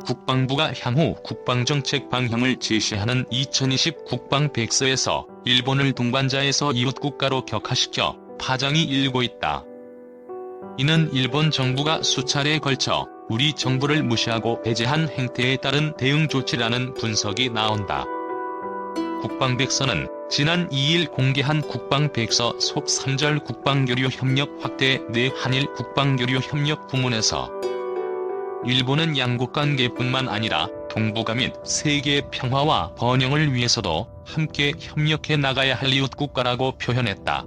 국방부가 향후 국방정책 방향을 제시하는 2020 국방백서에서 일본을 동반자에서 이웃국가로 격화시켜 파장이 일고 있다. 이는 일본 정부가 수차례에 걸쳐 우리 정부를 무시하고 배제한 행태에 따른 대응 조치라는 분석이 나온다. 국방백서는 지난 2일 공개한 국방백서 속 3절 국방교류 협력 확대 내 한일 국방교류 협력 부문에서 일본은 양국 관계뿐만 아니라 동북아 및 세계의 평화와 번영을 위해서도 함께 협력해 나가야 할 이웃국가라고 표현했다.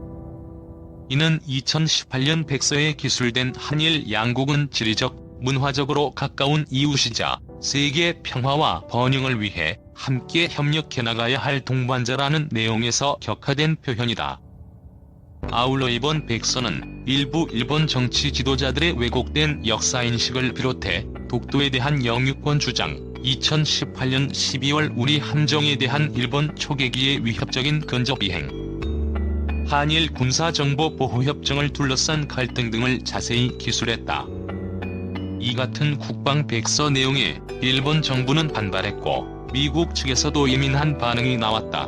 이는 2018년 백서에 기술된 한일 양국은 지리적, 문화적으로 가까운 이웃이자 세계의 평화와 번영을 위해 함께 협력해 나가야 할 동반자라는 내용에서 격화된 표현이다. 아울러 이번 백서는 일부 일본 정치 지도자들의 왜곡된 역사인식을 비롯해 독도에 대한 영유권 주장, 2018년 12월 우리 함정에 대한 일본 초계기의 위협적인 근접 이행, 한일 군사정보보호협정을 둘러싼 갈등 등을 자세히 기술했다. 이 같은 국방백서 내용에 일본 정부는 반발했고 미국 측에서도 예민한 반응이 나왔다.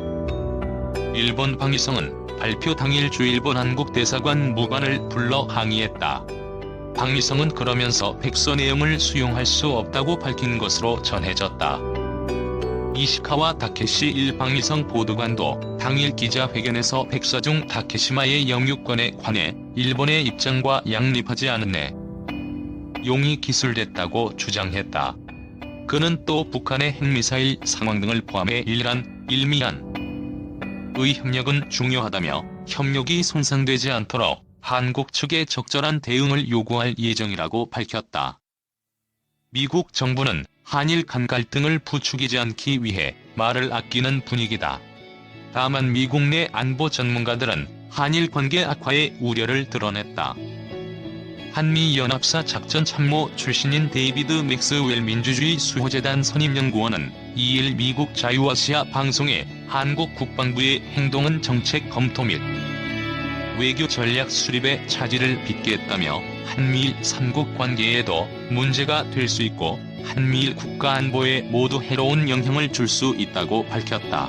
일본 방위성은 발표 당일 주일본 한국대사관 무관을 불러 항의했다. 방위성은 그러면서 백서 내용을 수용할 수 없다고 밝힌 것으로 전해졌다. 이시카와 다케시 일 방위성 보도관도 당일 기자회견에서 백서 중 다케시마의 영유권에 관해 일본의 입장과 양립하지 않은 내용이 기술됐다고 주장했다. 그는 또 북한의 핵미사일 상황 등을 포함해 일간, 일미한의 협력은 중요하다며 협력이 손상되지 않도록 한국 측에 적절한 대응을 요구할 예정이라고 밝혔다. 미국 정부는 한일 간 갈등을 부추기지 않기 위해 말을 아끼는 분위기다. 다만 미국 내 안보 전문가들은 한일 관계 악화의 우려를 드러냈다. 한미연합사 작전참모 출신인 데이비드 맥스웰 민주주의 수호재단 선임연구원은 2일 미국 자유아시아 방송에 한국 국방부의 행동은 정책 검토 및 외교 전략 수립에 차질을 빚게 했다며 한미일 3국 관계에도 문제가 될 수 있고 한미일 국가 안보에 모두 해로운 영향을 줄 수 있다고 밝혔다.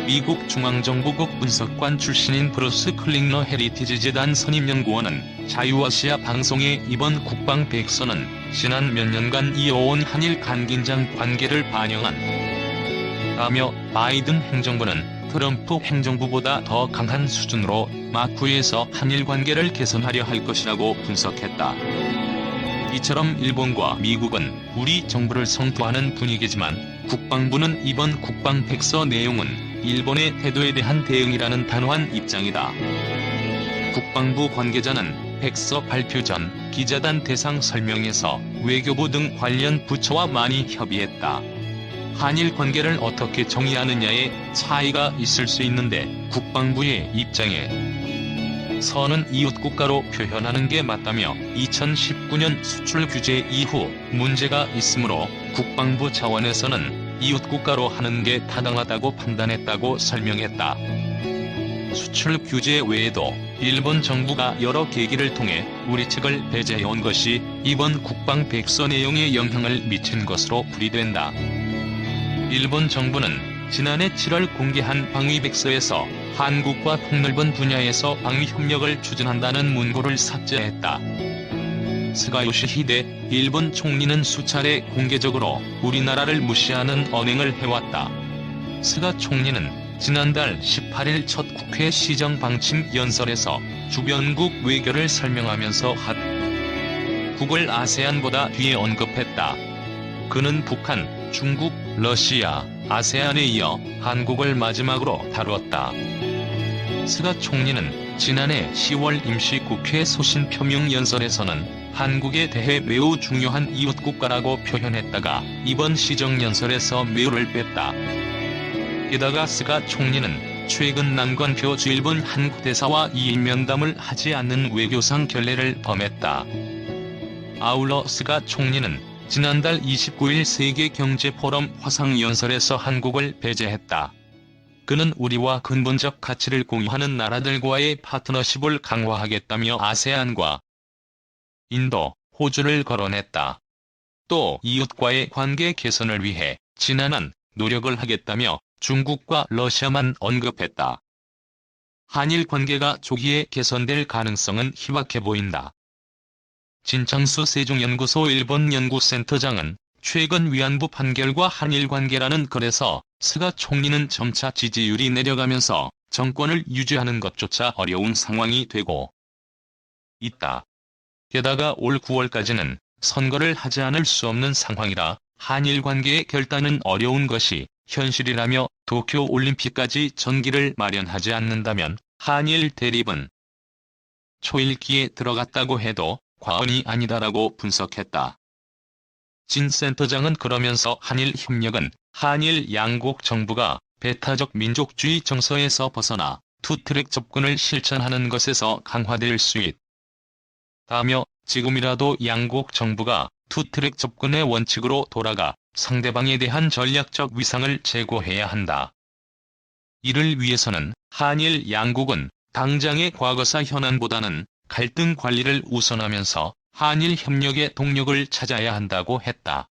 미국 중앙정보국 분석관 출신인 브루스 클링너 헤리티지 재단 선임연구원은 자유아시아 방송의 이번 국방백서는 지난 몇 년간 이어온 한일 간긴장 관계를 반영한다며 바이든 행정부는 트럼프 행정부보다 더 강한 수준으로 마크에서 한일 관계를 개선하려 할 것이라고 분석했다. 이처럼 일본과 미국은 우리 정부를 성토하는 분위기지만 국방부는 이번 국방백서 내용은 일본의 태도에 대한 대응이라는 단호한 입장이다. 국방부 관계자는 백서 발표 전 기자단 대상 설명에서 외교부 등 관련 부처와 많이 협의했다. 한일 관계를 어떻게 정의하느냐에 차이가 있을 수 있는데 국방부의 입장에 선은 이웃국가로 표현하는 게 맞다며 2019년 수출 규제 이후 문제가 있으므로 국방부 차원에서는 이웃국가로 하는 게 타당하다고 판단했다고 설명했다. 수출 규제 외에도 일본 정부가 여러 계기를 통해 우리 측을 배제해온 것이 이번 국방백서 내용에 영향을 미친 것으로 풀이된다. 일본 정부는 지난해 7월 공개한 방위백서에서 한국과 폭넓은 분야에서 방위협력을 추진한다는 문구를 삭제했다. 스가 요시히데 일본 총리는 수차례 공개적으로 우리나라를 무시하는 언행을 해왔다. 스가 총리는 지난달 18일 첫 국회 시정방침 연설에서 주변국 외교를 설명하면서 한국을 아세안보다 뒤에 언급했다. 그는 북한, 중국, 러시아, 아세안에 이어 한국을 마지막으로 다루었다. 스가 총리는 지난해 10월 임시국회 소신표명 연설에서는 한국에 대해 매우 중요한 이웃국가라고 표현했다가 이번 시정연설에서 매우를 뺐다. 게다가 스가 총리는 최근 남관표 일본 한국 대사와 2인 면담을 하지 않는 외교상 결례를 범했다. 아울러 스가 총리는 지난달 29일 세계경제포럼 화상연설에서 한국을 배제했다. 그는 우리와 근본적 가치를 공유하는 나라들과의 파트너십을 강화하겠다며 아세안과 인도, 호주를 거론했다. 또 이웃과의 관계 개선을 위해 진한한 노력을 하겠다며 중국과 러시아만 언급했다. 한일 관계가 조기에 개선될 가능성은 희박해 보인다. 진창수 세종연구소 일본 연구센터장은 최근 위안부 판결과 한일 관계라는 글에서 스가 총리는 점차 지지율이 내려가면서 정권을 유지하는 것조차 어려운 상황이 되고 있다. 게다가 올 9월까지는 선거를 하지 않을 수 없는 상황이라 한일 관계의 결단은 어려운 것이 현실이라며 도쿄 올림픽까지 전기를 마련하지 않는다면 한일 대립은 초읽기에 들어갔다고 해도 과언이 아니다라고 분석했다. 진 센터장은 그러면서 한일 협력은 한일 양국 정부가 배타적 민족주의 정서에서 벗어나 투트랙 접근을 실천하는 것에서 강화될 수 있다며 지금이라도 양국 정부가 투트랙 접근의 원칙으로 돌아가 상대방에 대한 전략적 위상을 제고해야 한다. 이를 위해서는 한일 양국은 당장의 과거사 현안보다는 갈등 관리를 우선하면서 한일 협력의 동력을 찾아야 한다고 했다.